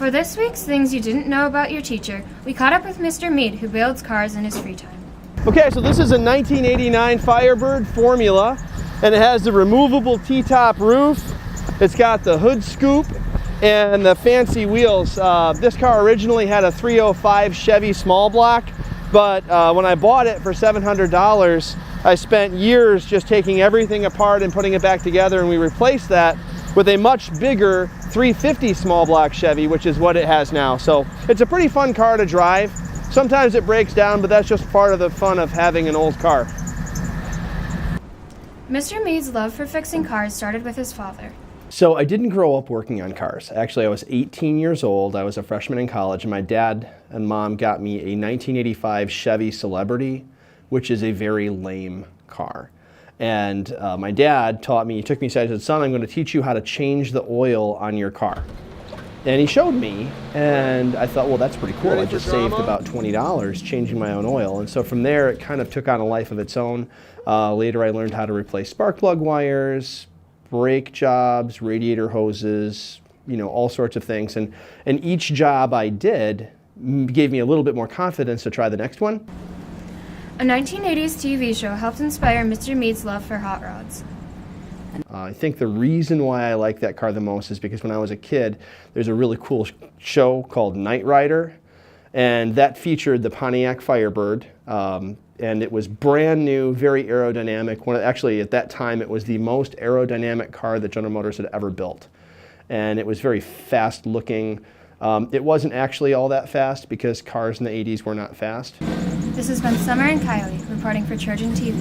For this week's Things You Didn't Know About Your Teacher, we caught up with Mr. Mead, who builds cars in his free time. Okay, so this is a 1989 Firebird Formula, and it has the removable T-top roof. It's got the hood scoop and the fancy wheels. This car originally had a 305 Chevy small block, but when I bought it for $700, I spent years just taking everything apart and putting it back together, and we replaced that with a much bigger 350 small block Chevy, which is what it has now. So it's a pretty fun car to drive. Sometimes it breaks down, but that's just part of the fun of having an old car. Mr. Mead's love for fixing cars started with his father. So I didn't grow up working on cars. Actually, I was 18 years old. I was a freshman in college, and my dad and mom got me a 1985 Chevy Celebrity, which is a very lame car. And my dad taught me, he took me aside and said, "Son, I'm going to teach you how to change the oil on your car." And he showed me, and I thought, well, that's pretty cool. I just saved about $20 changing my own oil. And so from there, it kind of took on a life of its own. Later, I learned how to replace spark plug wires, brake jobs, radiator hoses, all sorts of things. And each job I did gave me a little bit more confidence to try the next one. A 1980s TV show helped inspire Mr. Mead's love for hot rods. I think the reason why I like that car the most is because when I was a kid, there's a really cool show called Knight Rider, and that featured the Pontiac Firebird, and it was brand new, very aerodynamic. Actually, at that time, it was the most aerodynamic car that General Motors had ever built, and it was very fast looking. It wasn't actually all that fast because cars in the 80s were not fast. This has been Summer and Kylie reporting for Trojan TV.